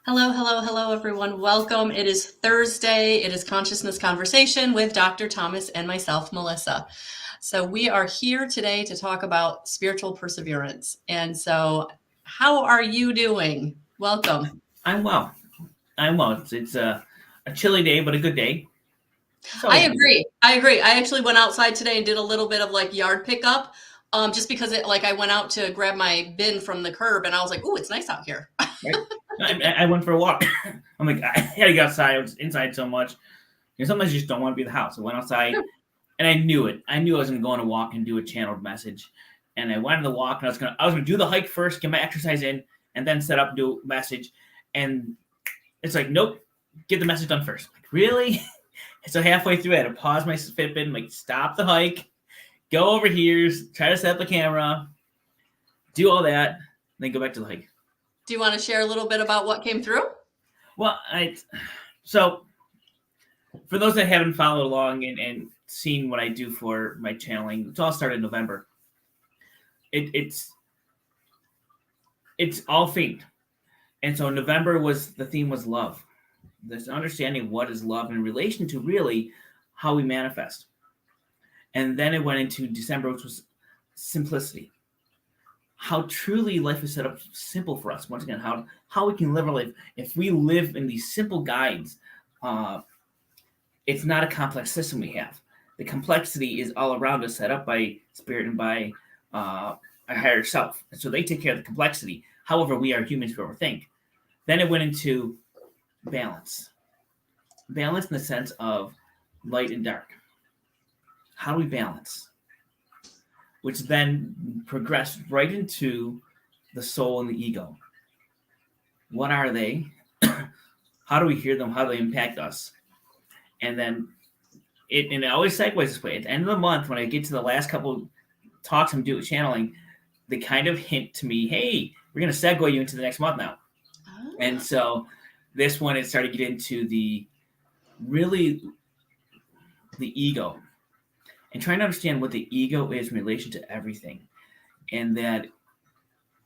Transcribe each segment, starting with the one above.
Hello, hello, hello, everyone. Welcome. It is Thursday. It is Consciousness Conversation with Dr. Thomas and myself, Melissa. So, we are here today to talk about spiritual perseverance. And so, how are you doing? Welcome. I'm well. I'm well. It's a chilly day, but a good day. I So agree. I agree. I actually went outside today and did a little bit of like yard pickup, just because I went out to grab my bin from the curb and I was like, "Ooh, it's nice out here." right, I went for a walk. I'm like, I had to get outside. I was inside so much. Sometimes you just don't want to be in the house. I went outside, and I knew it. I knew I was going to go on a walk and do a channeled message. And I went on the walk, and I was gonna do the hike first, get my exercise in, and then set up and do a message. And it's like, nope, get the message done first. Like, really? So halfway through, I had to pause my Fitbit, like stop the hike, go over here, try to set up the camera, do all that, then go back to the hike. Do you want to share a little bit about what came through? Well, so for those that haven't followed along and seen what I do for my channeling, it's all started in November. It's all themed, and so November the theme was love. There's an understanding of what is love in relation to really how we manifest, and then it went into December, which was simplicity. How truly life is set up simple for us. Once again, how we can live our life if we live in these simple guides. It's not a complex system we have. The complexity is all around us, set up by spirit and by a higher self. And so they take care of the complexity. However, we are humans who overthink. Then it went into balance. Balance in the sense of light and dark. How do we balance? Which then progressed right into the soul and the ego. What are they? How do we hear them? How do they impact us? And then it always segues this way. At the end of the month, when I get to the last couple talks I'm doing channeling, they kind of hint to me, hey, we're going to segue you into the next month now. Oh. And so this one, it started to get into the ego and trying to understand what the ego is in relation to everything. And that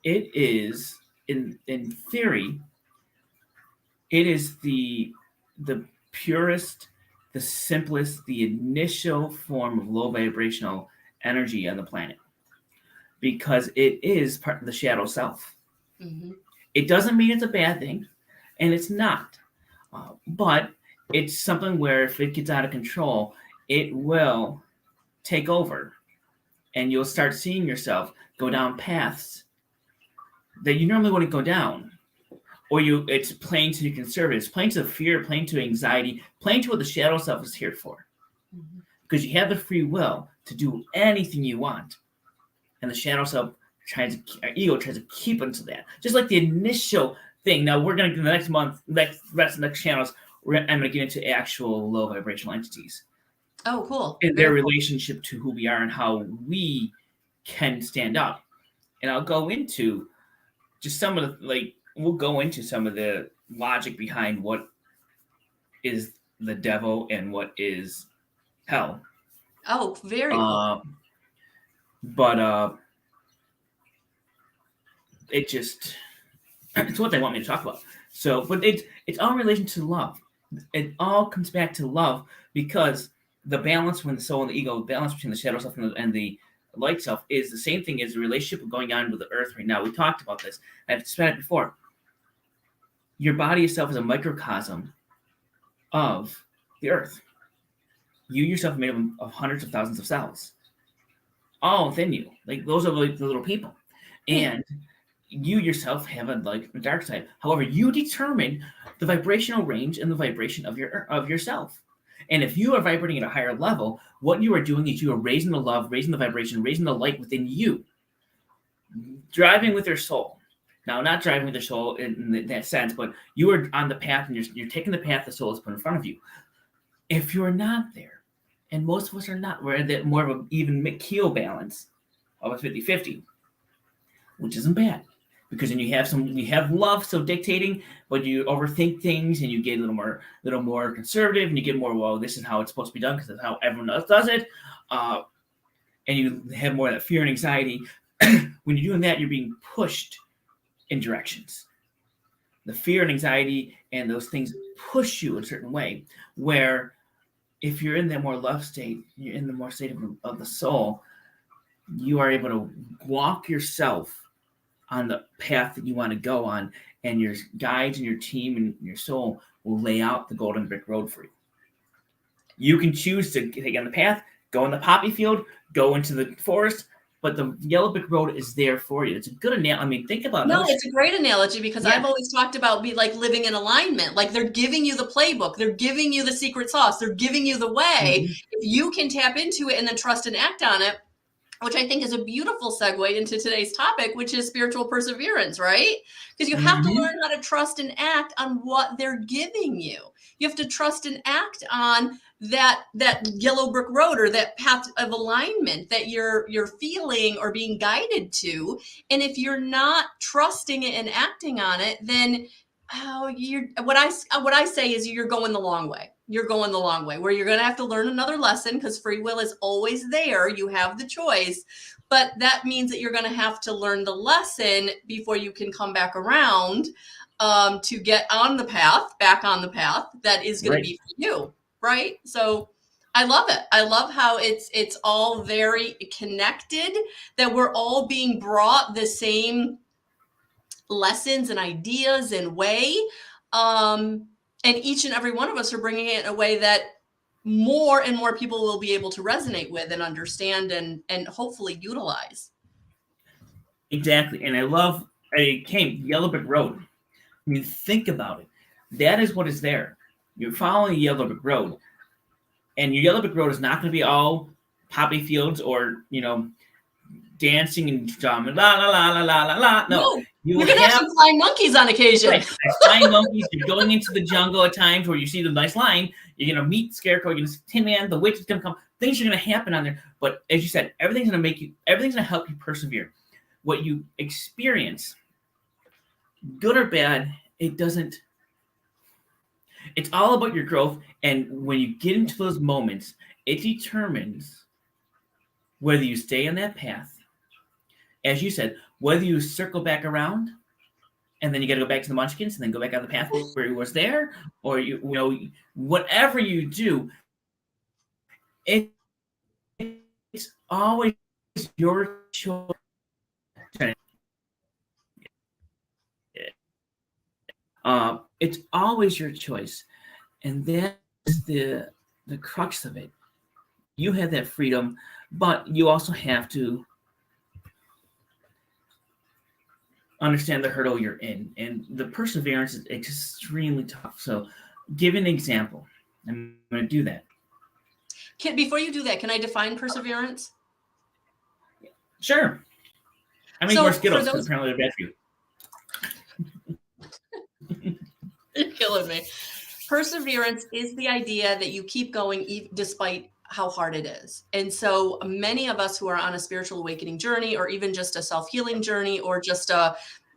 it is, in theory, it is the purest, the simplest, the initial form of low vibrational energy on the planet, because it is part of the shadow self. Mm-hmm. It doesn't mean it's a bad thing, and it's not. But it's something where if it gets out of control, it will take over, and you'll start seeing yourself go down paths that you normally wouldn't go down. Or it's playing to the conservative, it's playing to the fear, playing to anxiety, playing to what the shadow self is here for. Mm-hmm. Because you have the free will to do anything you want. And the shadow self our ego tries to keep into that. Just like the initial thing. Now we're going to, the next month, rest of the next channels, I'm going to get into actual low vibrational entities. Oh, cool. And their relationship to who we are and how we can stand up. And I'll go into just some of the, we'll go into some of the logic behind what is the devil and what is hell. Oh, very cool. But it's what they want me to talk about. So, but it's all in relation to love. It all comes back to love, because the balance when the soul and the ego, the balance between the shadow self and the light self is the same thing as the relationship going on with the earth right now. We talked about this. I've said it before. Your body itself is a microcosm of the earth. You yourself are made of hundreds of thousands of cells, all within you. Those are the little people. And you yourself have a dark side. However, you determine the vibrational range and the vibration of yourself. And if you are vibrating at a higher level, what you are doing is you are raising the love, raising the vibration, raising the light within you, driving with your soul. Now, not driving with your soul in that sense, but you are on the path and you're taking the path the soul has put in front of you. If you're not there, and most of us are not, we're at more of an even keel balance of a 50-50, which isn't bad. Because then you have love so dictating, but you overthink things and you get a little more conservative, and you get more, well, this is how it's supposed to be done because that's how everyone else does it. And you have more of that fear and anxiety. When you're doing that, you're being pushed in directions. the fear and anxiety and those things push you a certain way. Where if you're in that more love state, you're in the more state of the soul, you are able to walk yourself on the path that you want to go on, and your guides and your team and your soul will lay out the golden brick road for you. You can choose to take on the path, go in the poppy field, go into the forest, but the yellow brick road is there for you. It's a good analogy. I mean, think about No, it's a great analogy because Yeah. I've always talked about be like living in alignment. Like they're giving you the playbook, they're giving you the secret sauce, they're giving you the way. If you can tap into it and then trust and act on it, which I think is a beautiful segue into today's topic, which is spiritual perseverance, right? Because you have to learn how to trust and act on what they're giving you. You have to trust and act on that yellow brick road or that path of alignment that you're feeling or being guided to. And if you're not trusting it and acting on it, then what I say is you're going the long way. You're going the long way where you're going to have to learn another lesson because free will is always there. You have the choice, but that means that you're going to have to learn the lesson before you can come back around to get on the path, back on the path that is going to be for you. Right. So I love it. I love how it's all very connected, that we're all being brought the same lessons and ideas and way. And each and every one of us are bringing it in a way that more and more people will be able to resonate with and understand and hopefully utilize. Exactly. And I love Yellow Brick Road. I mean, think about it. That is what is there. You're following Yellow Brick Road. And your Yellow Brick Road is not going to be all poppy fields or, dancing and drumming, la, la, la, la, la, la, la. No. You're going to have some flying monkeys on occasion. Right. Flying monkeys. You're going into the jungle at times where you see the nice line. You're going to meet Scarecrow. You're going to see Tin Man. The witch is going to come. Things are going to happen on there. But as you said, everything's going to help you persevere. What you experience, good or bad, it's all about your growth. And when you get into those moments, it determines whether you stay on that path. As you said, whether you circle back around and then you got to go back to the Munchkins and then go back on the path where it was there, or whatever you do, it's always your choice. It's always your choice, and that's the crux of it. You have that freedom, but you also have to understand the hurdle you're in, and the perseverance is extremely tough. So, give an example. I'm going to do that. Before you do that, can I define perseverance? Sure. I mean, more Skittles because apparently they're bad for you. You're killing me. Perseverance is the idea that you keep going despite how hard it is. And so many of us who are on a spiritual awakening journey, or even just a self-healing journey, or just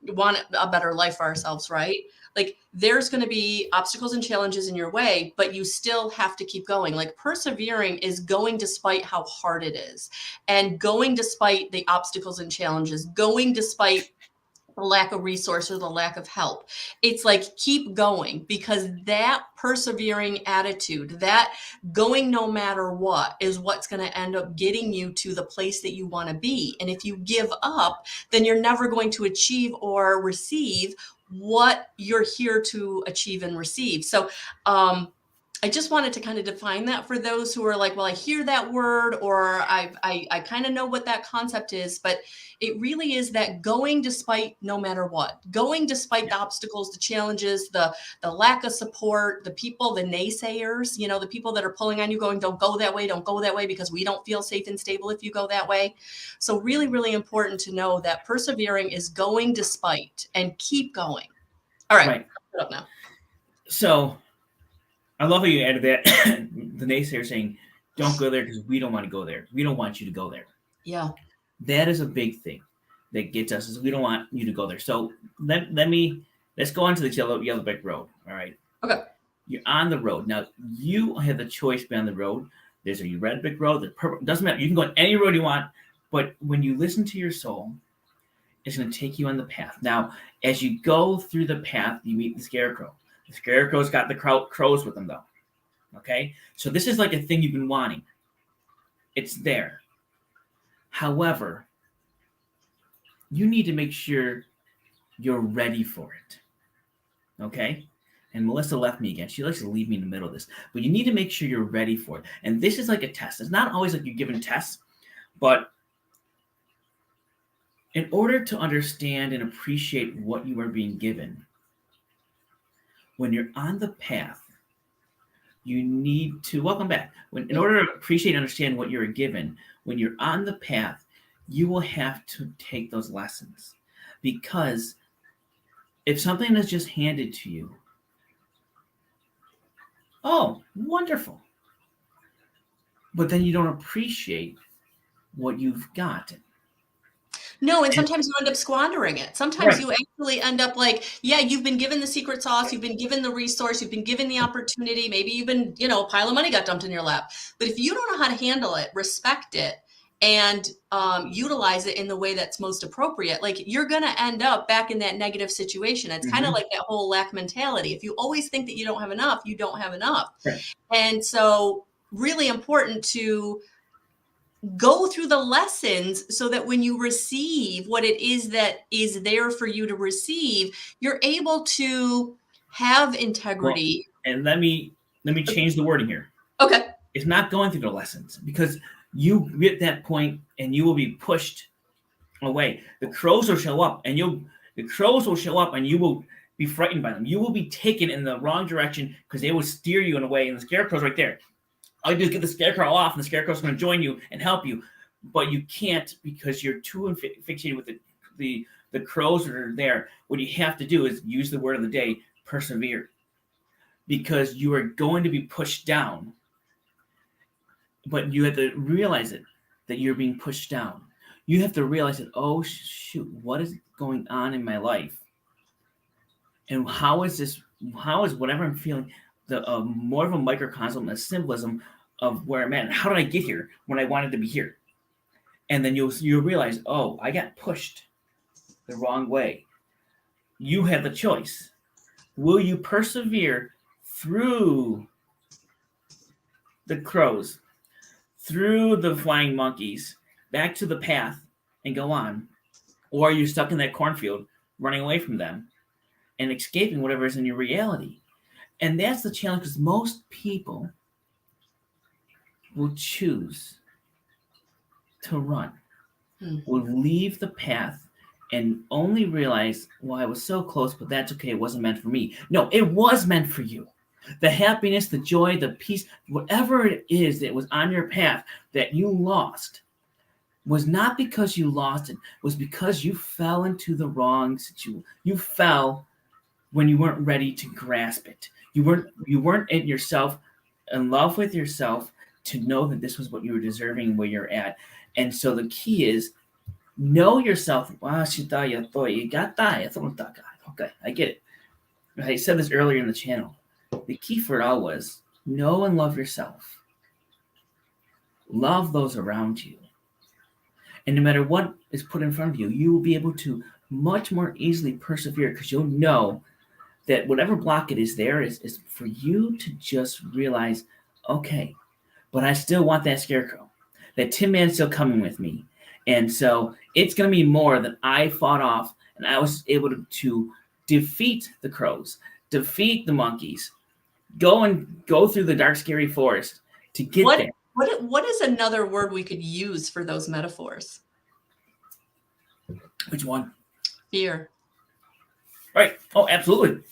want a better life for ourselves, right? Like there's going to be obstacles and challenges in your way, but you still have to keep going. Like persevering is going despite how hard it is, and going despite the obstacles and challenges, going despite the lack of resource or the lack of help. It's like, keep going, because that persevering attitude, that going no matter what, is what's going to end up getting you to the place that you want to be. And if you give up, then you're never going to achieve or receive what you're here to achieve and receive. So, I just wanted to kind of define that for those who are like, well, I hear that word, or I kind of know what that concept is, but it really is that going despite no matter what, going despite the obstacles, the challenges, the lack of support, the people, the naysayers, the people that are pulling on you going, don't go that way because we don't feel safe and stable if you go that way. So really, really important to know that persevering is going despite, and keep going. All right. Put up now. So I love how you added that. The naysayer saying, don't go there because we don't want to go there. We don't want you to go there. Yeah. That is a big thing that gets us, is we don't want you to go there. So let's go on to the yellow brick road. All right. Okay. You're on the road. Now you have the choice to be on the road. There's a red brick road. Doesn't matter. You can go on any road you want. But when you listen to your soul, is going to take you on the path. Now, as you go through the path, you meet the scarecrow. The scarecrow's got the crows with him, though. Okay? So this is like a thing you've been wanting. It's there. However, you need to make sure you're ready for it. Okay? And Melissa left me again. She likes to leave me in the middle of this. But you need to make sure you're ready for it. And this is like a test. It's not always like you're given tests, but in order to understand and appreciate what you are being given, when you're on the path, you need to, welcome back. In order to appreciate and understand what you're given, when you're on the path, you will have to take those lessons. Because if something is just handed to you, oh, wonderful. But then you don't appreciate what you've gotten. No, and sometimes you end up squandering it. Sometimes you actually end up like, yeah, you've been given the secret sauce, you've been given the resource, you've been given the opportunity, maybe you've been, a pile of money got dumped in your lap. But if you don't know how to handle it, respect it, and utilize it in the way that's most appropriate, like you're going to end up back in that negative situation. It's kind of like that whole lack mentality. If you always think that you don't have enough, you don't have enough. Right. And so really important to go through the lessons so that when you receive what it is that is there for you to receive, you're able to have integrity. Well, and let me change the wording here. Okay. It's not going through the lessons, because you get that point and you will be pushed away. The crows will show up and you will be frightened by them. You will be taken in the wrong direction because they will steer you in a way, and the scarecrow's right there. All you do is get the scarecrow off, and the scarecrow's going to join you and help you, but you can't because you're too fixated with the crows that are there. What you have to do is use the word of the day: persevere, because you are going to be pushed down, but you have to realize it, that you're being pushed down. You have to realize that, oh shoot, what is going on in my life, and how is whatever I'm feeling the more of a microcosm, a symbolism of where I'm at, and how did I get here when I wanted to be here? And then you'll realize, oh, I got pushed the wrong way. You have the choice. Will you persevere through the crows, through the flying monkeys, back to the path and go on? Or are you stuck in that cornfield, running away from them and escaping whatever is in your reality? And that's the challenge, because most people will choose to run, will leave the path and only realize, well, I was so close, but that's okay. It wasn't meant for me. No, it was meant for you. The happiness, the joy, the peace, whatever it is that was on your path that you lost was not because you lost it, was because you fell into the wrong situation. You fell when you weren't ready to grasp it. You weren't in yourself, in love with yourself, to know that this was what you were deserving, where you're at. And so the key is know yourself. Okay, I get it. I said this earlier in the channel. The key for it all was know and love yourself. Love those around you. And no matter what is put in front of you, you will be able to much more easily persevere, because you'll know that whatever block it is there is for you to just realize, okay, but I still want that scarecrow. That Tin Man's still coming with me. And so it's going to be more that I fought off, and I was able to defeat the crows, defeat the monkeys, go through the dark, scary forest to get there. What is another word we could use for those metaphors? Which one? Fear. Right. Oh, absolutely.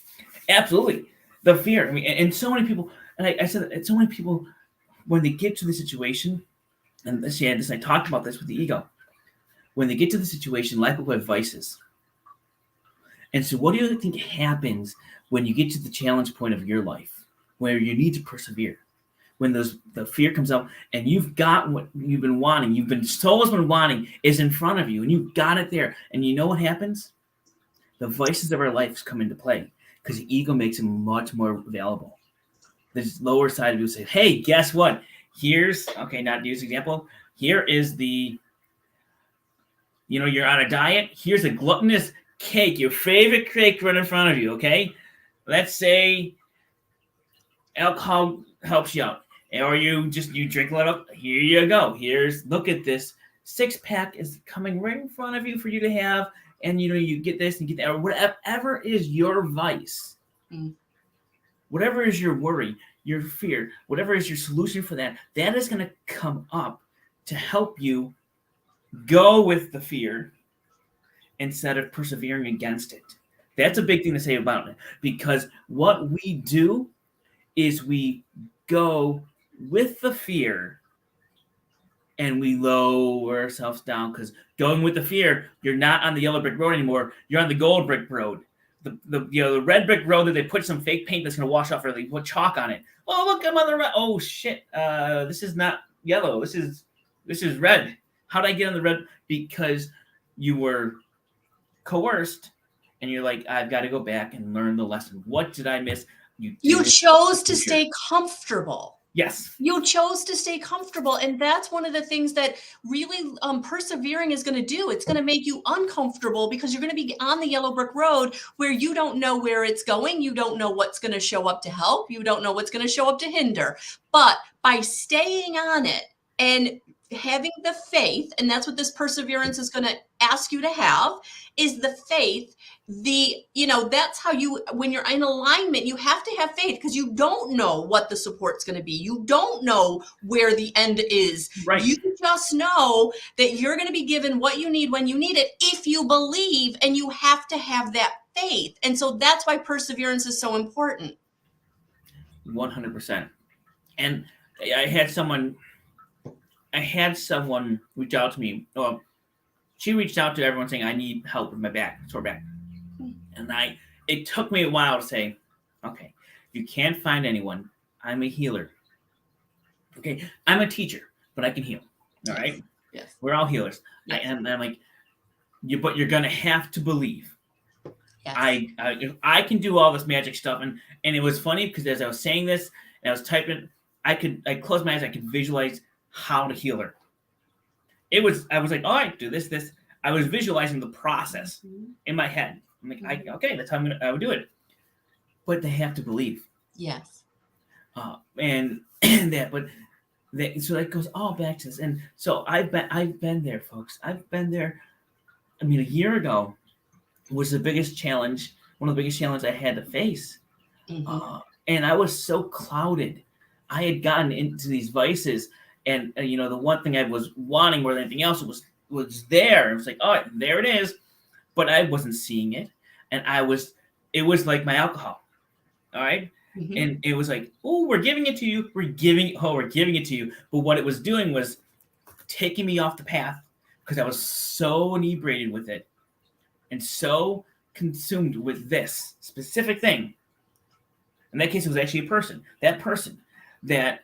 Absolutely. The fear. I mean, and so many people, and I said that so many people, when they get to the situation, and I talked about this with the ego, when they get to the situation, life will have vices. And so what do you think happens when you get to the challenge point of your life, where you need to persevere? When the fear comes up and you've got what you've been wanting, is in front of you, and you've got it there. And you know what happens? The vices of our lives come into play, because the ego makes them much more valuable. This lower side of you say, hey, guess what? Not to use an example. Here is the You're on a diet. Here's a gluttonous cake, your favorite cake right in front of you, okay? Let's say alcohol helps you out. Or you drink a little. Here you go. Look at this 6-pack is coming right in front of you for you to have. And you get this and get that, or whatever is your vice, whatever is your worry, your fear, whatever is your solution for that is going to come up to help you go with the fear instead of persevering against it. That's a big thing to say about it, because what we do is we go with the fear and we lower ourselves down, because going with the fear, you're not on the yellow brick road anymore. You're on the gold brick road. The red brick road that they put some fake paint that's going to wash off, or they put chalk on it. Oh, look, I'm on the red. Oh, shit. This is not yellow. This is red. How did I get on the red? Because you were coerced, and you're like, I've got to go back and learn the lesson. What did I miss? You chose to stay comfortable. Yes. You chose to stay comfortable. And that's one of the things that really persevering is going to do. It's going to make you uncomfortable, because you're going to be on the yellow brick road where you don't know where it's going. You don't know what's going to show up to help. You don't know what's going to show up to hinder. But by staying on it and having the faith, and that's what this perseverance is going to ask you to have, is the faith. That's how when you're in alignment, you have to have faith, because you don't know what the support's going to be. You don't know where the end is. Right. You just know that you're going to be given what you need when you need it, if you believe, and you have to have that faith. And so that's why perseverance is so important. 100%. And I had someone reach out to me. Well, she reached out to everyone saying, I need help with my back, sore back. And it took me a while to say, okay, you can't find anyone. I'm a healer. Okay, I'm a teacher, but I can heal. All right? Yes. We're all healers. Yes. And I'm like, but you're going to have to believe. Yes. I can do all this magic stuff. And it was funny, because as I was saying this and I was typing, I closed my eyes, I could visualize how to heal her. I was like, all right, do this. I was visualizing the process in my head. I'm like, okay, that's how I would do it. But they have to believe. Yes. And that, but so that goes all back to this. And so I've been there, folks. I've been there. I mean, a year ago was the biggest challenge, one of the biggest challenges I had to face. And I was so clouded. I had gotten into these vices, and the one thing I was wanting more than anything else was there. It was like, all right, there it is, but I wasn't seeing it, and it was like my alcohol. All right. And it was like, oh, we're giving it to you. We're giving it to you. But what it was doing was taking me off the path, because I was so inebriated with it and so consumed with this specific thing. In that case, it was actually a person. That person, that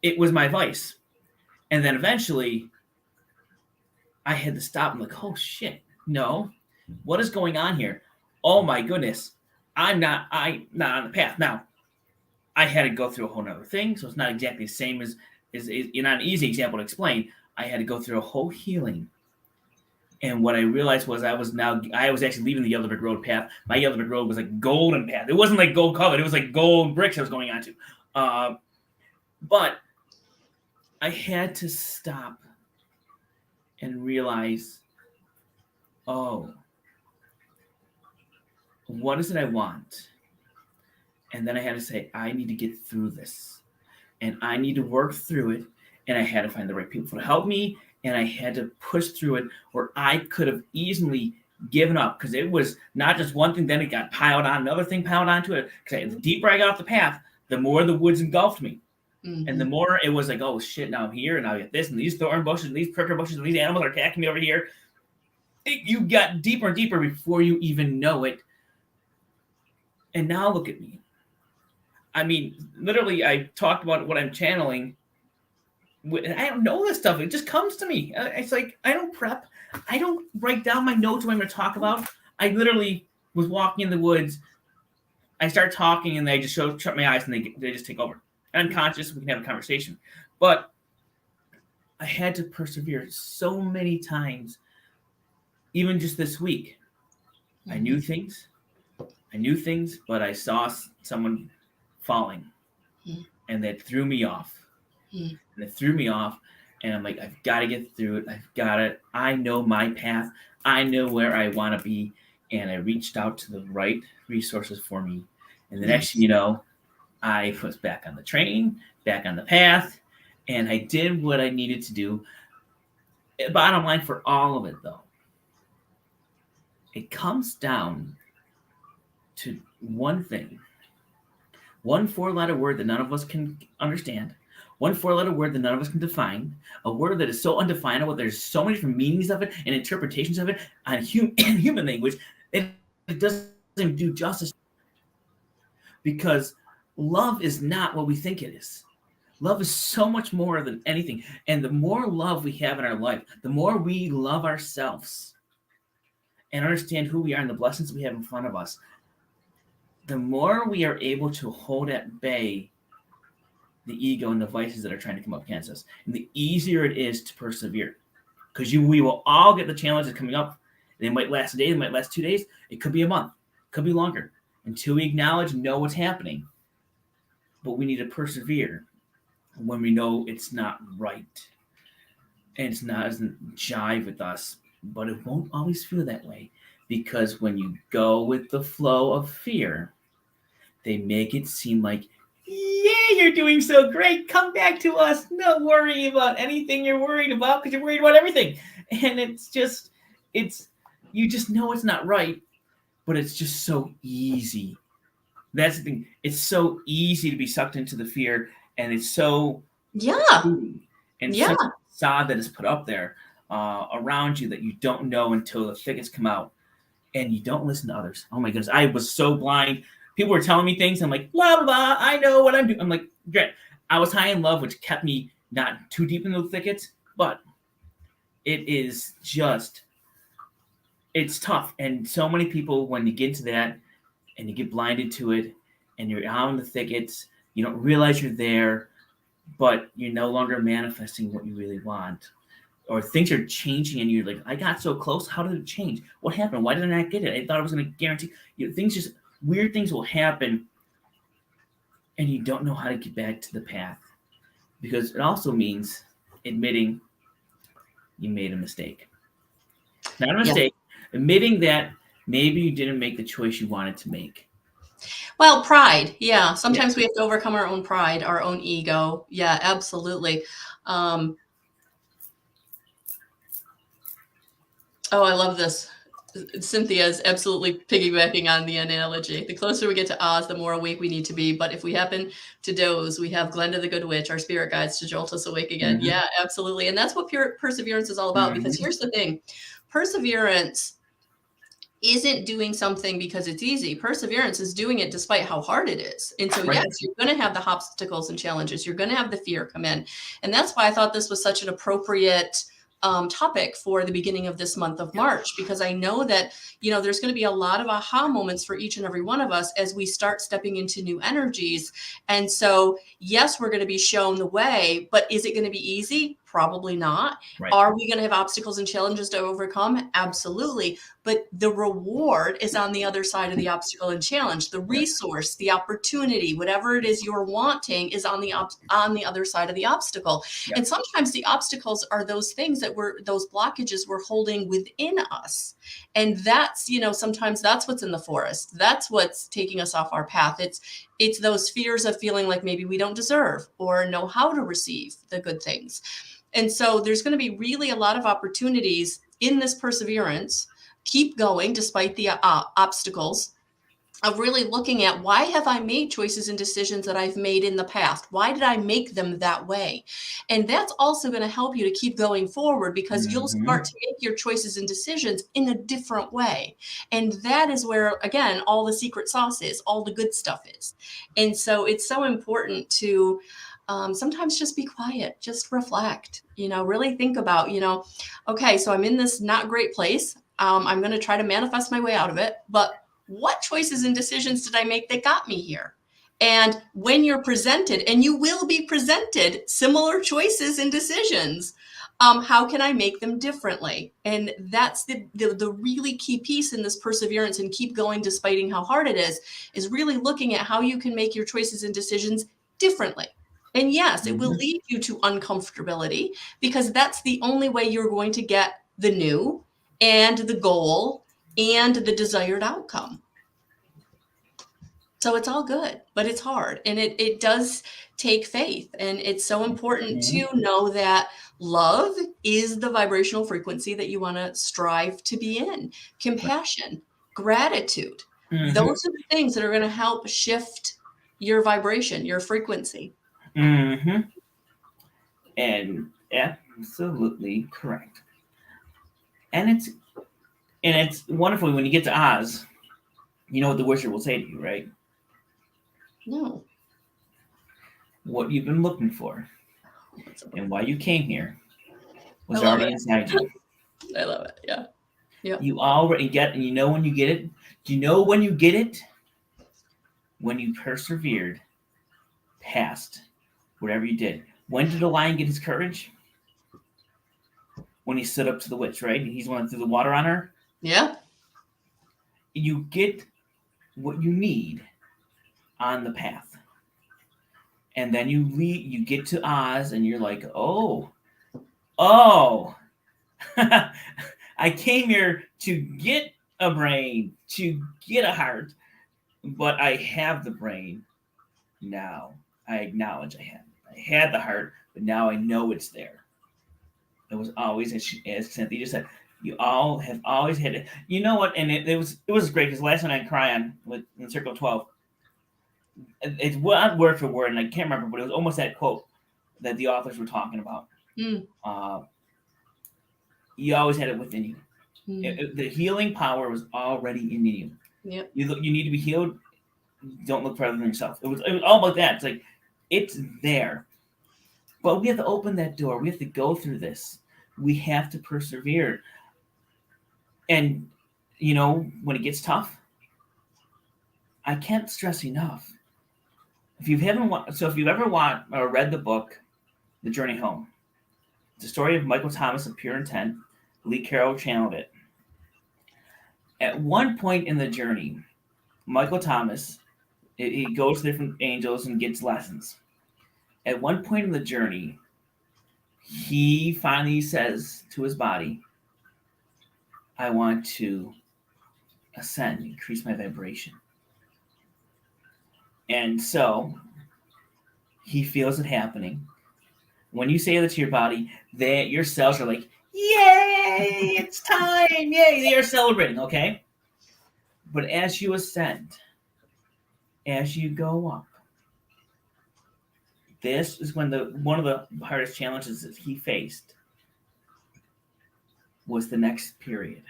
it was my vice. And then eventually I had to stop and like, oh shit, no, what is going on here? Oh my goodness. I'm not on the path. Now, I had to go through a whole nother thing, so it's not exactly the same as not an easy example to explain. I had to go through a whole healing. And what I realized was I was actually leaving the yellow brick road path. My yellow brick road was like golden path. It wasn't like gold colored. It was like gold bricks I was going onto. But I had to stop and realize, oh, what is it I want? And then I had to say, I need to get through this. And I need to work through it. And I had to find the right people to help me. And I had to push through it, where I could have easily given up, because it was not just one thing. Then it got piled on, another thing piled onto it. Because the deeper I got off the path, the more the woods engulfed me. And the more it was like, oh shit, now I'm here, and now I get this, and these thorn bushes, and these prickle bushes, and these animals are attacking me over here. You got deeper and deeper before you even know it. And now look at me. I mean, literally, I talked about what I'm channeling. I don't know this stuff. It just comes to me. It's like, I don't prep. I don't write down my notes what I'm going to talk about. I literally was walking in the woods. I start talking, and they just shut my eyes, and they just take over. I'm conscious. We can have a conversation. But I had to persevere so many times even just this week, I knew things. I knew things, but I saw someone falling, and that threw me off. And it threw me off, and I'm like, I've got to get through it. I've got it. I know my path. I know where I want to be, and I reached out to the right resources for me. And the next thing you know, I was back on the train, back on the path, and I did what I needed to do. Bottom line for all of it, though, it comes down to one thing. One four-letter word that none of us can understand. One four-letter word that none of us can define. A word that is so undefinable. There's so many different meanings of it and interpretations of it on human language. It doesn't do justice. Because love is not what we think it is. Love is so much more than anything. And the more love we have in our life, the more we love ourselves and understand who we are and the blessings we have in front of us, the more we are able to hold at bay the ego and the vices that are trying to come up against us, and the easier it is to persevere. Because we will all get the challenges coming up. They might last a day, they might last 2 days, it could be a month, it could be longer, until we acknowledge and know what's happening. But we need to persevere when we know it's not right. And it doesn't jive with us. But it won't always feel that way. Because when you go with the flow of fear, they make it seem like, yeah, you're doing so great. Come back to us. Don't worry about anything you're worried about, because you're worried about everything. And you just know it's not right, but it's just so easy. That's the thing. It's so easy to be sucked into the fear, and it's so and so facade that is put up there around you that you don't know until the thickets come out. And you don't listen to others. Oh my goodness, I was so blind. People were telling me things. I'm like, blah, blah, blah. I know what I'm doing. I'm like, great. I was high in love, which kept me not too deep into the thickets. But it is just, it's tough. And so many people, when you get into that and you get blinded to it and you're out in the thickets, you don't realize you're there, but you're no longer manifesting what you really want. Or things are changing and you're like, I got so close. How did it change? What happened? Why did I not get it? I thought I was going to guarantee. Weird things will happen and you don't know how to get back to the path. Because it also means admitting you made a mistake. Not a mistake, admitting that maybe you didn't make the choice you wanted to make. Well, pride. Yeah. Sometimes we have to overcome our own pride, our own ego. Yeah, absolutely. Oh, I love this. Cynthia is absolutely piggybacking on the analogy. The closer we get to Oz, the more awake we need to be. But if we happen to doze, we have Glenda the Good Witch, our spirit guides, to jolt us awake again. Mm-hmm. Yeah, absolutely. And that's what perseverance is all about. Mm-hmm. Because here's the thing. Perseverance isn't doing something because it's easy. Perseverance is doing it despite how hard it is. And so, yes, you're going to have the obstacles and challenges. You're going to have the fear come in. And that's why I thought this was such an appropriate topic for the beginning of this month of March, because I know that, there's going to be a lot of aha moments for each and every one of us as we start stepping into new energies. And so, yes, we're going to be shown the way, but is it going to be easy? Probably not. Right. Are we going to have obstacles and challenges to overcome? Absolutely. But the reward is on the other side of the obstacle and challenge. The resource, the opportunity, whatever it is you're wanting is on the other side of the obstacle. Yep. And sometimes the obstacles are those things that those blockages we're holding within us. And that's, sometimes that's what's in the forest. That's what's taking us off our path. It's those fears of feeling like maybe we don't deserve or know how to receive the good things. And so there's going to be really a lot of opportunities in this perseverance. Keep going despite the obstacles, of really looking at, why have I made choices and decisions that I've made in the past? Why did I make them that way? And that's also going to help you to keep going forward, because you'll start to make your choices and decisions in a different way. And that is where, again, all the secret sauce is, all the good stuff is. And so it's so important to sometimes just be quiet, just reflect, really think about, okay, so I'm in this not great place. I'm going to try to manifest my way out of it. But what choices and decisions did I make that got me here? And when you're presented, and you will be presented similar choices and decisions, How can I make them differently? And that's the really key piece in this perseverance and keep going despite how hard it is really looking at how you can make your choices and decisions differently. And yes, it will lead you to uncomfortability because that's the only way you're going to get the new and the goal and the desired outcome. So it's all good, but it's hard. And it does take faith. And it's so important to know that love is the vibrational frequency that you want to strive to be in. Compassion, gratitude. Those are the things that are going to help shift your vibration, your frequency. And absolutely correct. And it's wonderful when you get to Oz, you know what the wizard will say to you, right? No. What you've been looking for and why you came here was I love already it. inside you. I love it. Yeah. Yeah. You already get, and you know when you get it? Do you know when you get it? When you persevered past whatever you did. When did the lion get his courage? When he stood up to the witch, right? He's the one that threw the water on her. Yeah. You get what you need on the path. And then you get to Oz and you're like, oh, I came here to get a brain, to get a heart, but I have the brain now. I acknowledge I have it. I had the heart, but now I know it's there. It was always, as Cynthia just said, you all have always had it. You know what? And it was great because last night I cried on in Circle 12. It's not word for word, and I can't remember, but it was almost that quote that the authors were talking about. You always had it within you. The healing power was already in you. Yep. You need to be healed. Don't look further than yourself. It was all about that. It's like it's there, but we have to open that door. We have to go through this. We have to persevere. And when it gets tough, I can't stress enough. If you've ever read the book, The Journey Home, it's the story of Michael Thomas of Pure Intent. Lee Carroll channeled it. At one point in the journey, Michael Thomas, he goes to different angels and gets lessons. At one point in the journey, he finally says to his body, I want to ascend, increase my vibration. And so he feels it happening. When you say that to your body, your cells are like, yay, it's time, yay, they are celebrating, okay? But as you ascend, as you go up, this is when one of the hardest challenges that he faced was the next period.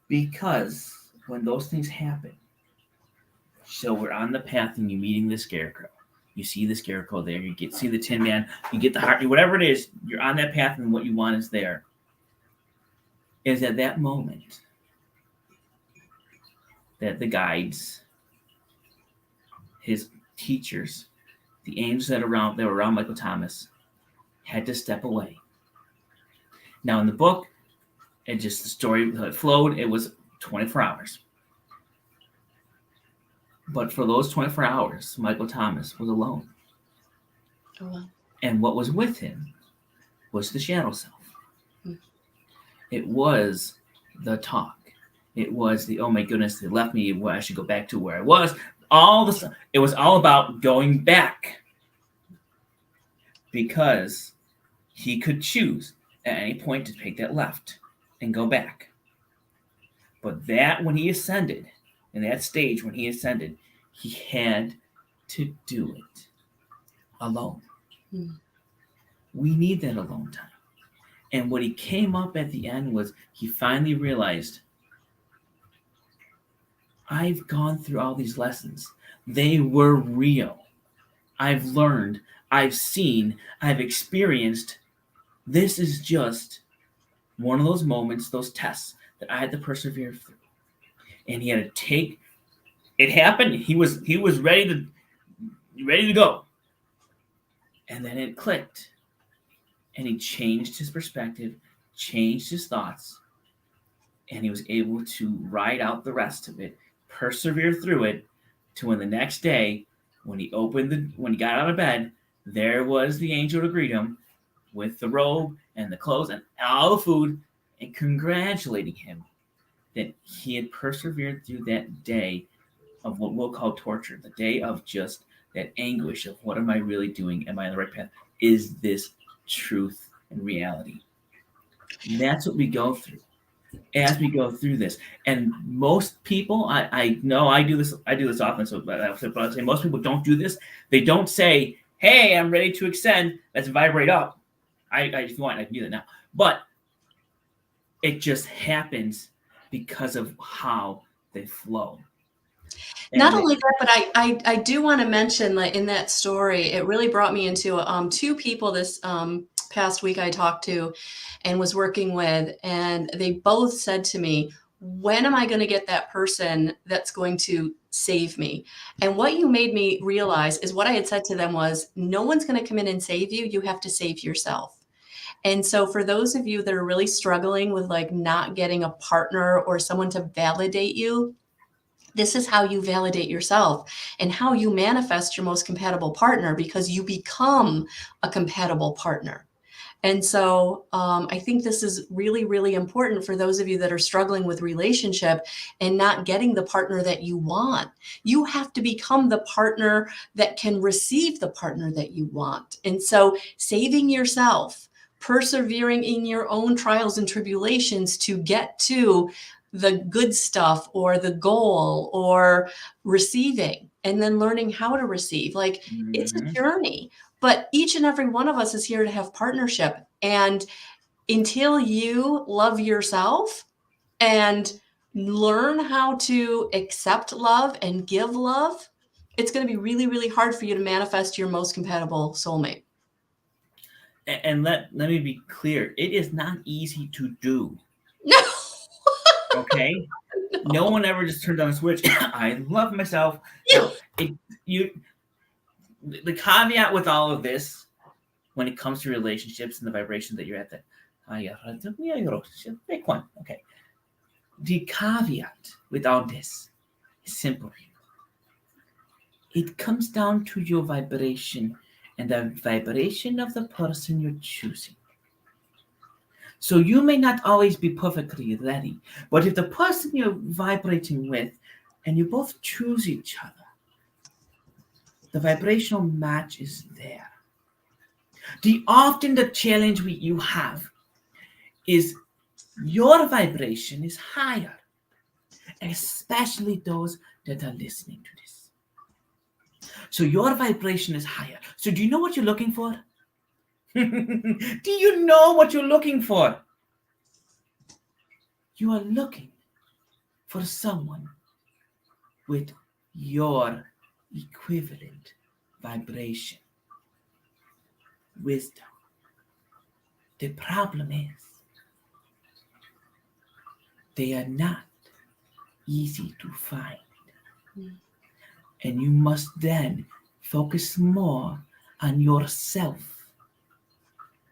Because when those things happen, so we're on the path and you're meeting the scarecrow. You see the scarecrow there. You see the Tin Man. You get the heart. Whatever it is, you're on that path and what you want is there. Is at that moment that the guides, his teachers, the angels that were around Michael Thomas, had to step away. Now in the book, the story flowed. It was 24 hours. But for those 24 hours, Michael Thomas was alone. Oh, wow. And what was with him was the shadow self. It was the talk. It was the, oh my goodness, they left me. I should go back to where I was. It was all about going back. Because he could choose at any point to take that left and go back. But when he ascended, in that stage when he ascended, he had to do it alone. We need that alone time. And what he came up at the end was he finally realized, I've gone through all these lessons. They were real. I've learned, I've seen, I've experienced. This is just one of those moments, those tests that I had to persevere through. And he had to take it. Happened. He was ready to go. And then it clicked. and he changed his perspective, changed his thoughts, and he was able to ride out the rest of it, persevere through it, to when the next day, when he got out of bed, there was the angel to greet him with the robe and the clothes and all the food, and congratulating him that he had persevered through that day of what we'll call torture, the day of just that anguish of what am I really doing? Am I on the right path? Is this truth and reality? And that's what we go through as we go through this. And most people, I know I do this often, so but I would say most people don't do this. They don't say, hey, I'm ready to extend, let's vibrate up. If you want, I can do that now. But it just happens because of how they flow. Not only that, but I do want to mention, like, in that story, it really brought me into two people this past week I talked to and was working with, and they both said to me, when am I going to get that person that's going to save me? And what you made me realize is what I had said to them was, no one's going to come in and save you. You have to save yourself. And so for those of you that are really struggling with like not getting a partner or someone to validate you, this is how you validate yourself and how you manifest your most compatible partner, because you become a compatible partner. And so I think this is really, really important for those of you that are struggling with relationship and not getting the partner that you want. You have to become the partner that can receive the partner that you want. And so saving yourself, persevering in your own trials and tribulations to get to the good stuff or the goal or receiving, and then learning how to receive. Like, it's a journey, but each and every one of us is here to have partnership. And until you love yourself and learn how to accept love and give love, it's going to be really, really hard for you to manifest your most compatible soulmate. And let me be clear, it is not easy to do. No. Okay? No one ever just turned on a switch. I love myself. No, the caveat with all of this, when it comes to relationships and the vibration that you're at, big one. Okay. The caveat with all this is simple. It comes down to your vibration and the vibration of the person you're choosing. So you may not always be perfectly ready, but if the person you're vibrating with and you both choose each other, the vibrational match is there. Often the challenge you have is your vibration is higher, especially those that are listening to this. So your vibration is higher. So do you know what you're looking for? Do you know what you're looking for? You are looking for someone with your equivalent vibration, wisdom. The problem is they are not easy to find. And you must then focus more on yourself,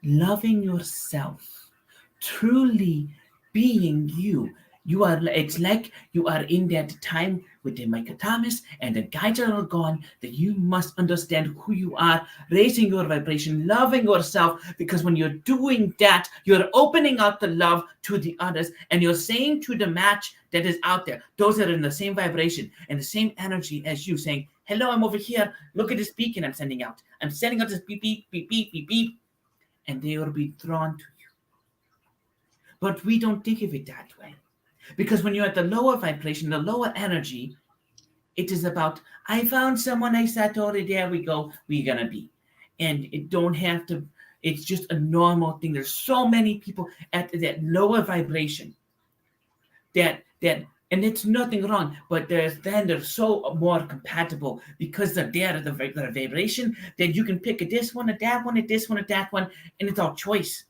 loving yourself, truly being you. It's like you are in that time with the Michael Thomas and the guides are all gone, that you must understand who you are, raising your vibration, loving yourself, because when you're doing that, you're opening out the love to the others, and you're saying to the match that is out there, those that are in the same vibration and the same energy as you, saying, hello, I'm over here, look at this beacon I'm sending out. I'm sending out this beep, beep, beep, beep, beep, beep, and they will be drawn to you. But we don't think of it that way. Because when you're at the lower vibration, the lower energy, it is about, I found someone I sat over, there we go, we're going to be. And it don't have to, it's just a normal thing. There's so many people at that lower vibration that and it's nothing wrong, but they're so more compatible because they're there at the vibration that you can pick this one, or that one, or this one, or that one, and it's all choice.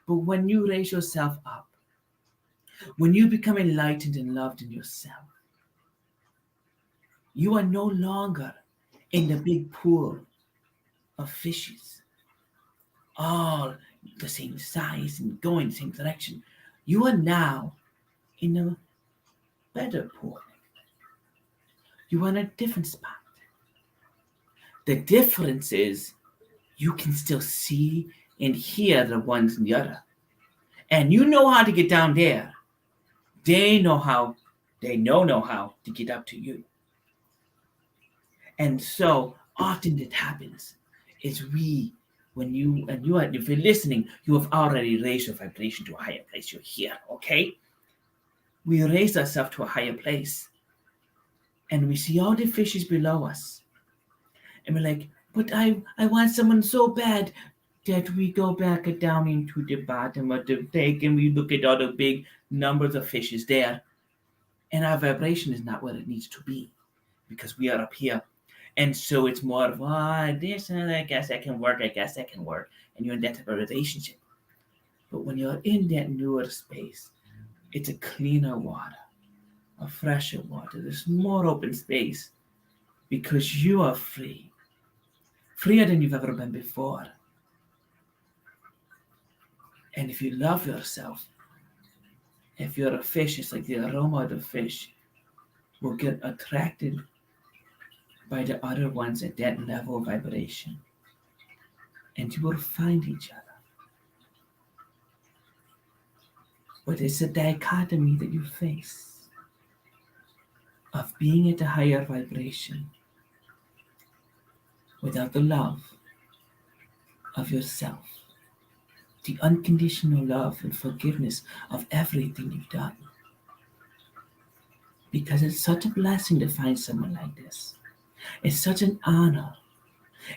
But when you raise yourself up, when you become enlightened and loved in yourself, you are no longer in the big pool of fishes, all the same size and going the same direction. You are now in a better pool. You are in a different spot. The difference is you can still see and hear the ones in the other. And you know how to get down there. They know how to get up to you. And so often it happens is if you're listening, you have already raised your vibration to a higher place. You're here, okay? We raise ourselves to a higher place. And we see all the fishes below us. And we're like, but I want someone so bad that we go back down into the bottom of the lake and we look at all the big numbers of fishes there. And our vibration is not where it needs to be because we are up here. And so it's more of, this, I guess that can work. And you're in that type of relationship. But when you're in that newer space, it's a cleaner water, a fresher water. There's more open space because you are free. Freer than you've ever been before. And if you love yourself, if you're a fish, it's like the aroma of the fish will get attracted by the other ones at that level of vibration. And you will find each other. But it's a dichotomy that you face of being at a higher vibration without the love of yourself, the unconditional love and forgiveness of everything you've done. Because it's such a blessing to find someone like this. It's such an honor.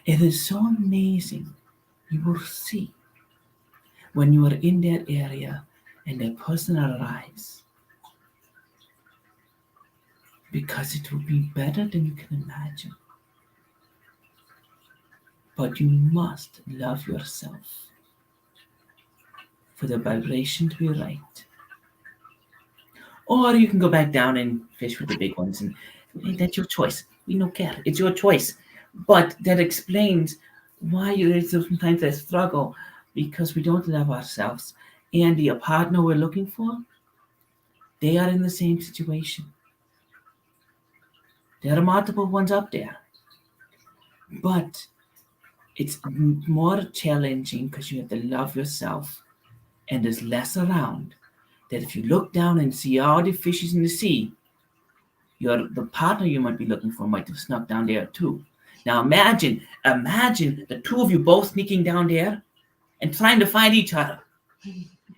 It is so amazing. You will see when you are in that area and that person arrives. Because it will be better than you can imagine. But you must love yourself for the vibration to be right. Or you can go back down and fish with the big ones, and that's your choice. We don't care. It's your choice. But that explains why there's sometimes a struggle, because we don't love ourselves. And the partner we're looking for, they are in the same situation. There are multiple ones up there. But it's more challenging because you have to love yourself, and there's less around. That if you look down and see all the fishes in the sea, the partner you might be looking for might have snuck down there too. Now imagine the two of you both sneaking down there and trying to find each other.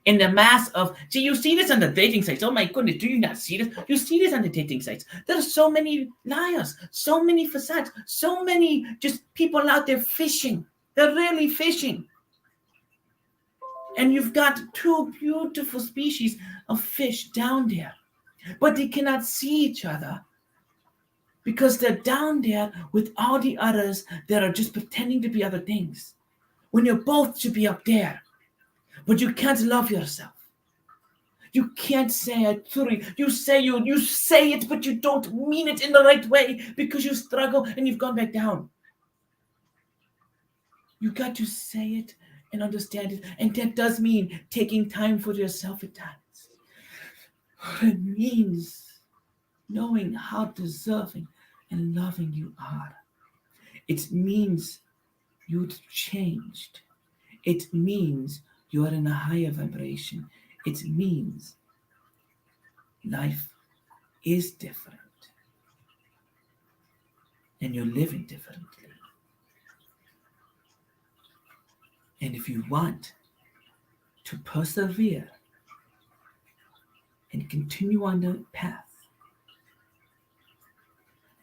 In the mass of, you see this on the dating sites. Oh my goodness, do you not see this? You see this on the dating sites. There are so many liars, so many facades, so many just people out there fishing. They're really fishing. And you've got two beautiful species of fish down there. But they cannot see each other because they're down there with all the others that are just pretending to be other things. When you both should be up there. But you can't love yourself. You can't say it truly. You say it, but you don't mean it in the right way because you struggle and you've gone back down. You got to say it and understand it. And that does mean taking time for yourself at times. It means knowing how deserving and loving you are. It means you've changed. It means you are in a higher vibration. It means life is different. And you're living differently. And if you want to persevere and continue on the path,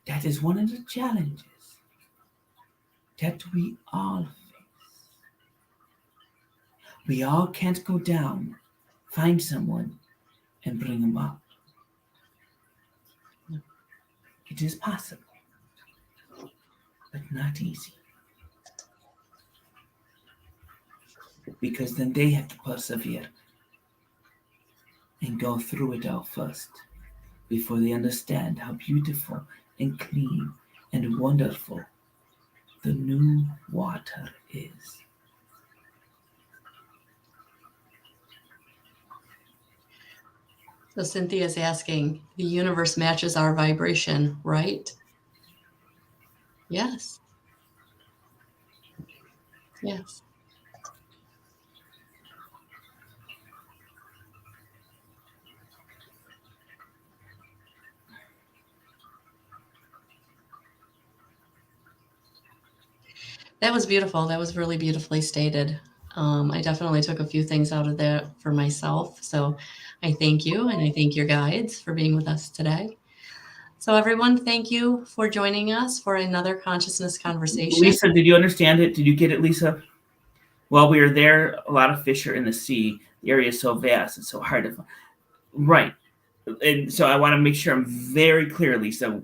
that is one of the challenges that we all face. We all can't go down, find someone, and bring them up. It is possible, but not easy. Because then they have to persevere and go through it all first before they understand how beautiful and clean and wonderful the new water is. So Cynthia's asking, the universe matches our vibration, right? Yes. Yes. That was beautiful. That was really beautifully stated. I definitely took a few things out of that for myself. So I thank you and I thank your guides for being with us today. So, everyone, thank you for joining us for another consciousness conversation. Lisa, did you understand it? Did you get it, Lisa? While we were there, a lot of fish are in the sea. The area is so vast, it's so hard to find. Right. And so I want to make sure I'm very clear, Lisa.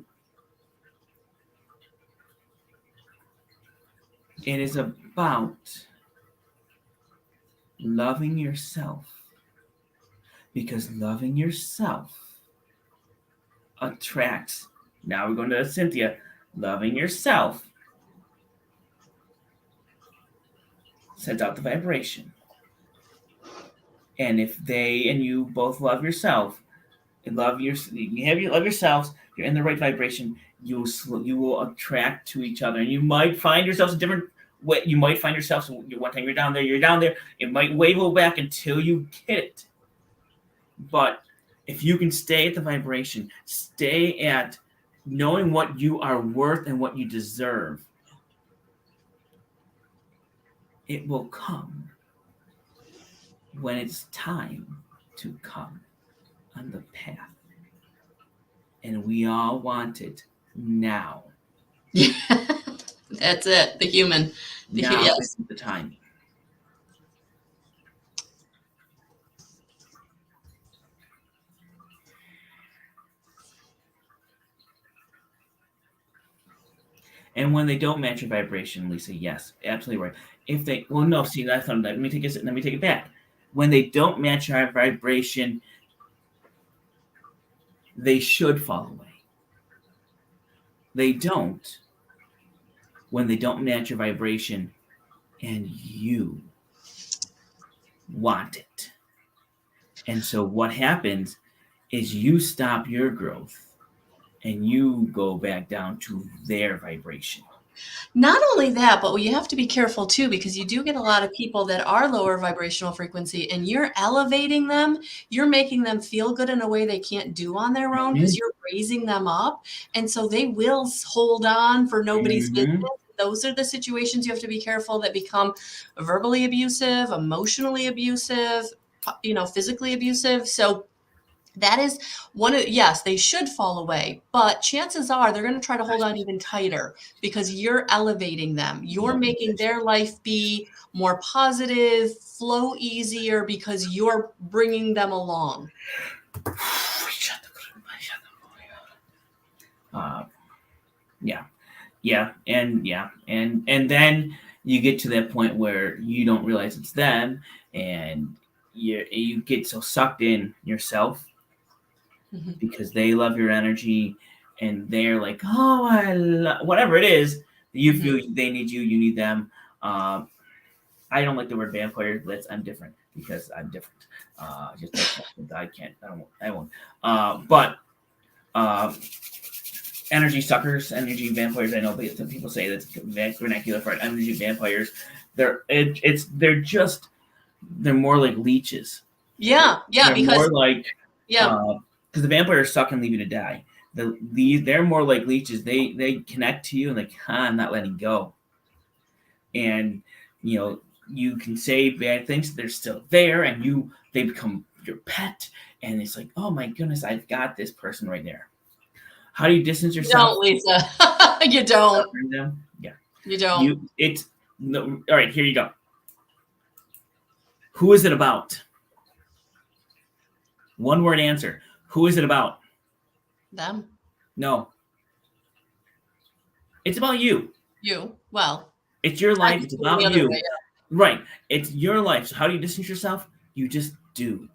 It is about loving yourself, because loving yourself attracts. Now we're going to Cynthia. Loving yourself sends out the vibration. And if they and you both love yourself, and love yourselves, you're in the right vibration, you will attract to each other, and you might find yourselves a different way. You might find yourselves one time you're down there. It might waver back until you get it. But if you can stay at the vibration, stay at knowing what you are worth and what you deserve, it will come when it's time to come on the path. And we all want it now. Yeah, that's it. The human. Now Yes. is the time. And when they don't match your vibration, Lisa, yes, absolutely right. If they, well, no, see, that's not. Let me take it back. When they don't match our vibration, they should fall away. They don't. When they don't match your vibration, and you want it, and so what happens is you stop your growth, and you go back down to their vibration. Not only that, but you have to be careful too, because you do get a lot of people that are lower vibrational frequency and you're elevating them. You're making them feel good in a way they can't do on their own because you're raising them up. And so they will hold on for nobody's business. Those are the situations you have to be careful that become verbally abusive, emotionally abusive, physically abusive. So that is one of, yes, they should fall away, but chances are they're going to try to hold on even tighter because you're elevating them. You're making their life be more positive, flow easier because you're bringing them along. And then you get to that point where you don't realize it's them, and you get so sucked in yourself because they love your energy, and they're like, oh, whatever it is, you feel they need you, you need them. I don't like the word vampire. I'm different because I'm different. Just I can't. I won't. But energy suckers, energy vampires. I know some people say that's vernacular for energy vampires. They're more like leeches. Yeah, they're because more like because the vampires suck and leave you to die. They're more like leeches. They connect to you and like, I'm not letting go. And you can say bad things, they're still there, and they become your pet, and it's like, oh my goodness, I've got this person right there. How do you distance yourself? You don't, Lisa. You don't. Yeah. You don't. All right, here you go. Who is it about? One word answer. Who is it about? Them. No. It's about you. You. Well. It's your life. It's about you. Way, yeah. Right. It's your life. So how do you distance yourself? You just do.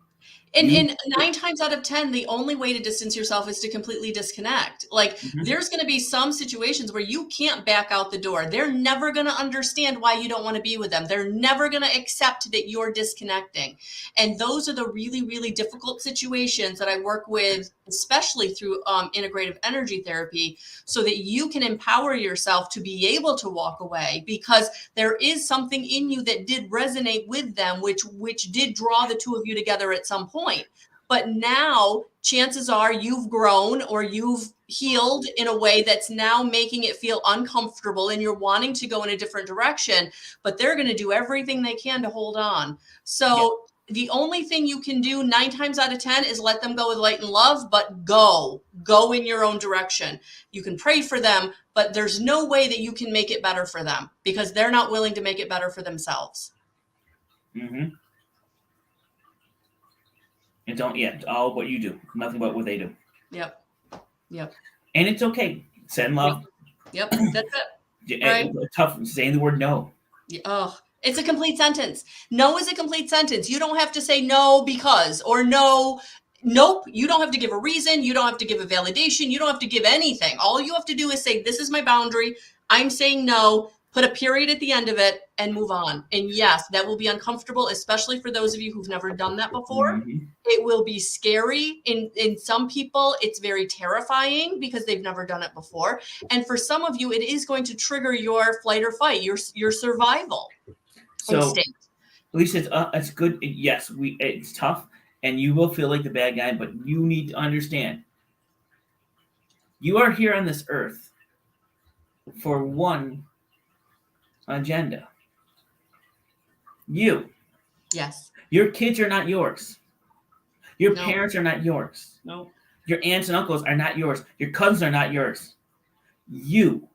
And 9 times out of 10, the only way to distance yourself is to completely disconnect. Like, there's going to be some situations where you can't back out the door. They're never going to understand why you don't want to be with them. They're never going to accept that you're disconnecting. And those are the really, really difficult situations that I work with, especially through integrative energy therapy, so that you can empower yourself to be able to walk away, because there is something in you that did resonate with them, which did draw the two of you together at some point. But now chances are you've grown or you've healed in a way that's now making it feel uncomfortable, and you're wanting to go in a different direction, but they're going to do everything they can to hold on. So the only thing you can do 9 times out of 10 is let them go with light and love, but go in your own direction. You can pray for them, but there's no way that you can make it better for them, because they're not willing to make it better for themselves. Mm-hmm. And it's all what you do, nothing but what they do. Yep. And it's okay. Send love. Yep. That's it. Right. It's tough saying the word no. Oh, it's a complete sentence. No is a complete sentence. You don't have to say no because, or no, nope. You don't have to give a reason. You don't have to give a validation. You don't have to give anything. All you have to do is say, this is my boundary. I'm saying no. Put a period at the end of it and move on. And yes, that will be uncomfortable, especially for those of you who've never done that before. Mm-hmm. It will be scary. In some people, it's very terrifying because they've never done it before. And for some of you, it is going to trigger your flight or fight, your survival instinct. Lisa, it's good. Yes, it's tough, and you will feel like the bad guy, but you need to understand, you are here on this earth for one agenda. You. Yes. Your kids are not yours. Your No. parents are not yours. No. Your aunts and uncles are not yours. Your cousins are not yours. You.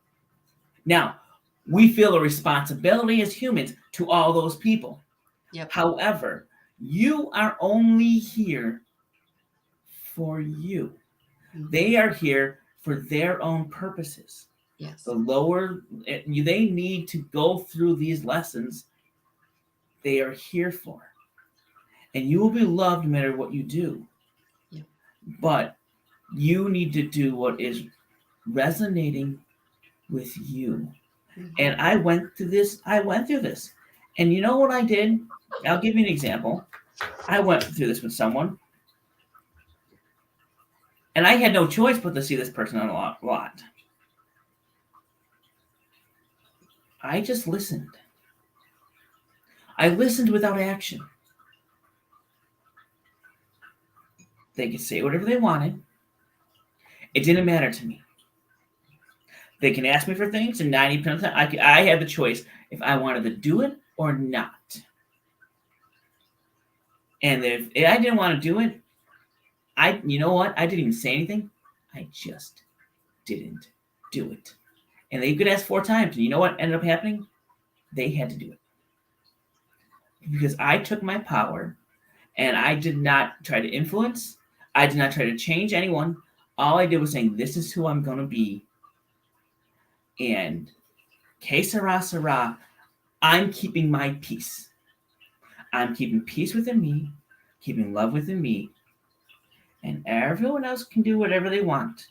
Now, we feel a responsibility as humans to all those people. Yep. However, you are only here for you. Mm-hmm. They are here for their own purposes. Yes. They need to go through these lessons they are here for. And you will be loved no matter what you do. Yeah. But you need to do what is resonating with you. Mm-hmm. And I went through this. And you know what I did? I'll give you an example. I went through this with someone. And I had no choice but to see this person a lot. I just listened. I listened without action. They could say whatever they wanted. It didn't matter to me. They can ask me for things, and 90% of the time, I had the choice if I wanted to do it or not. And if I didn't want to do it, you know what? I didn't even say anything. I just didn't do it. And they could ask 4 times, and you know what ended up happening? They had to do it. Because I took my power, and I did not try to influence. I did not try to change anyone. All I did was saying, this is who I'm going to be. And que sera, sera, I'm keeping my peace. I'm keeping peace within me, keeping love within me, and everyone else can do whatever they want.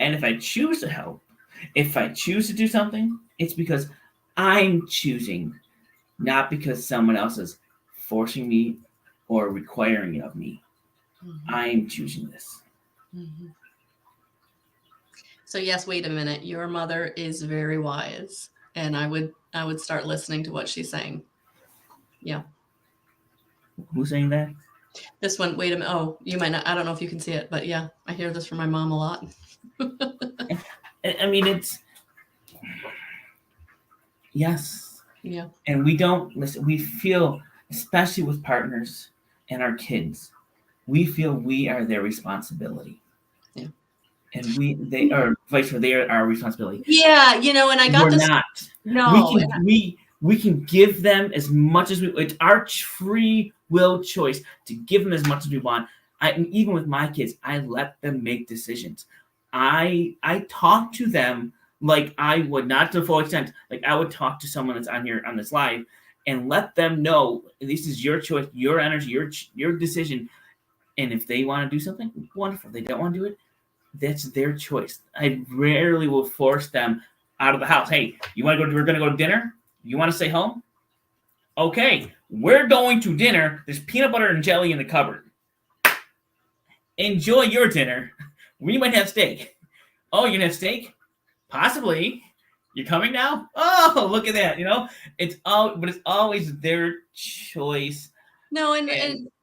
And if I choose to help, if I choose to do something, it's because I'm choosing, not because someone else is forcing me or requiring it of me. Mm-hmm. I'm choosing this. Mm-hmm. So yes, wait a minute. Your mother is very wise, and I would start listening to what she's saying. Yeah. Who's saying that? This one. Wait a minute. Oh, you might not. I don't know if you can see it, but yeah, I hear this from my mom a lot. I mean, it's yes. Yeah. And we don't listen. We feel, especially with partners and our kids, we feel we are their responsibility. Yeah. And they are vice versa. They are our responsibility. Yeah, and I got We're this. not. No. We can give them as much as it's our free will choice to give them as much as we want. Even with my kids, I let them make decisions. I talk to them like I would, not to the full extent. Like I would talk to someone that's on this live, and let them know this is your choice, your energy, your decision. And if they want to do something, wonderful. If they don't want to do it, that's their choice. I rarely will force them out of the house. Hey, you want to go? We're going to go to dinner. You want to stay home? Okay, we're going to dinner. There's peanut butter and jelly in the cupboard. Enjoy your dinner. We might have steak. Oh, you're gonna have steak? Possibly. You're coming now? Oh, look at that. It's always their choice. No, and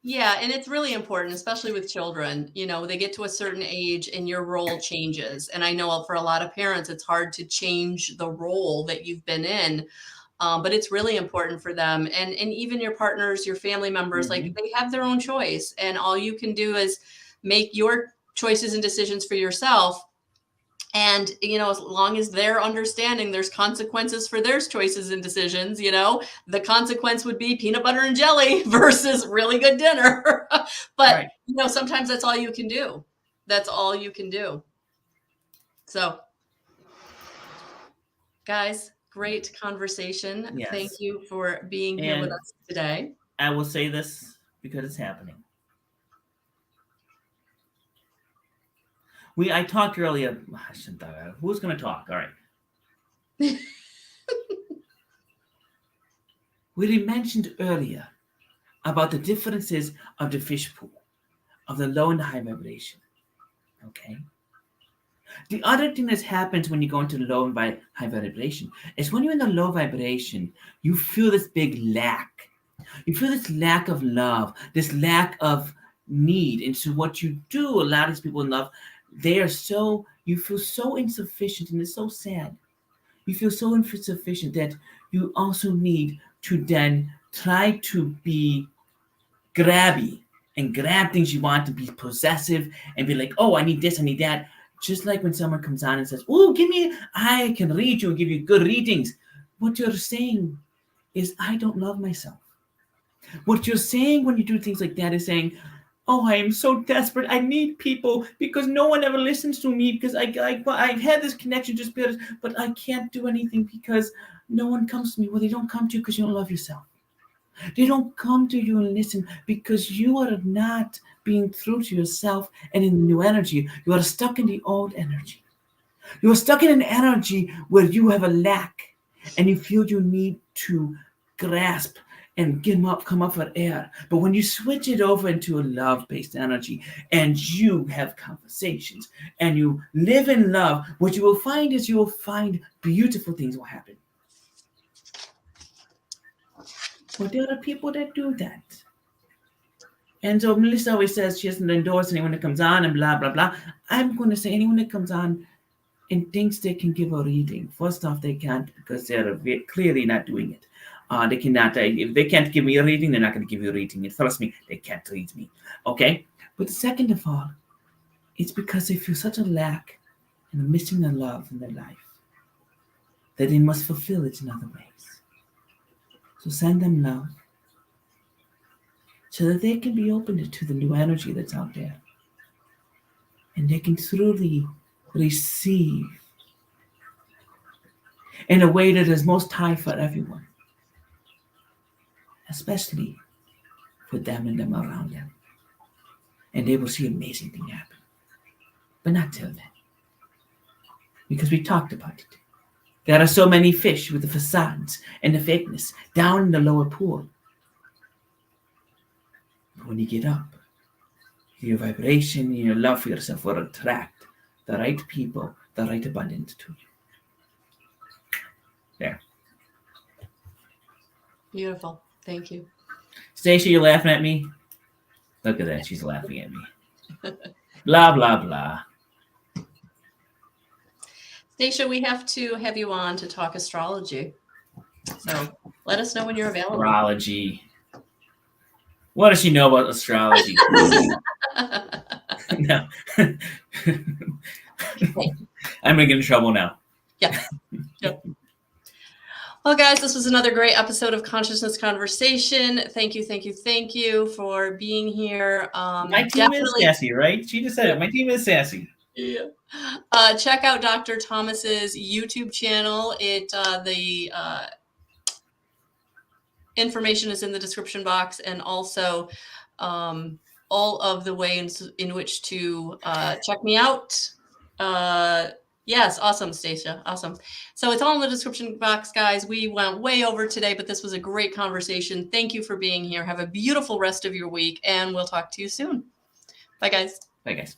it's really important, especially with children. They get to a certain age and your role changes. And I know for a lot of parents, it's hard to change the role that you've been in. But it's really important for them. And even your partners, your family members, like they have their own choice. And all you can do is make your choices and decisions for yourself. And, as long as they're understanding there's consequences for their choices and decisions, the consequence would be peanut butter and jelly versus really good dinner. But, right. Sometimes that's all you can do. That's all you can do. So, guys, great conversation. Yes. Thank you for being here with us today. I will say this because it's happening. I talked earlier. I shouldn't talk about it. Who's going to talk? All right. We mentioned earlier about the differences of the fish pool, of the low and the high vibration. Okay. The other thing that happens when you go into the low and high vibration is when you're in the low vibration, you feel this big lack. You feel this lack of love, this lack of need. And so what you do, a lot of these people in love, you feel so insufficient, and it's so sad. You feel so insufficient that you also need to then try to be grabby and grab things you want, to be possessive and be like, oh, I need this, I need that. Just like when someone comes on and says, oh, I can read you and give you good readings. What you're saying is, I don't love myself. What you're saying when you do things like that is saying, oh, I am so desperate. I need people because no one ever listens to me, because I've had this connection just because, but I can't do anything because no one comes to me. Well, they don't come to you because you don't love yourself. They don't come to you and listen because you are not being true to yourself and in the new energy. You are stuck in the old energy. You are stuck in an energy where you have a lack and you feel you need to grasp and come up for air. But when you switch it over into a love-based energy and you have conversations and you live in love, what you will find is you will find beautiful things will happen. But there are people that do that. And so Melissa always says she doesn't endorse anyone that comes on and blah, blah, blah. I'm going to say anyone that comes on and thinks they can give a reading, first off, they can't, because they're clearly not doing it. They cannot. If they can't give me a reading, they're not going to give you a reading. And trust me, they can't read me. Okay? But second of all, it's because they feel such a lack and are missing the love in their life that they must fulfill it in other ways. So send them love so that they can be open to the new energy that's out there. And they can truly receive in a way that is most high for everyone, especially for them and them around them. And they will see amazing things happen. But not till then. Because we talked about it. There are so many fish with the facades and the fakeness down in the lower pool. But when you get up, your vibration and your love for yourself will attract the right people, the right abundance to you. There. Beautiful. Thank you. Stacia, you're laughing at me? Look at that. She's laughing at me. Blah, blah, blah. Stacia, we have to have you on to talk astrology. So let us know when you're available. Astrology. What does she know about astrology? No. I'm going to get in trouble now. Yeah. Yep. Well, guys, this was another great episode of Consciousness Conversation. Thank you for being here. My team is sassy, right? She just said it. My team is sassy. Yeah. Check out Dr. Thomas's YouTube channel. information is in the description box, and also all of the ways in which to check me out. Yes, awesome, Stacia. Awesome. So it's all in the description box, guys. We went way over today, but this was a great conversation. Thank you for being here. Have a beautiful rest of your week, and we'll talk to you soon. Bye, guys. Bye, guys.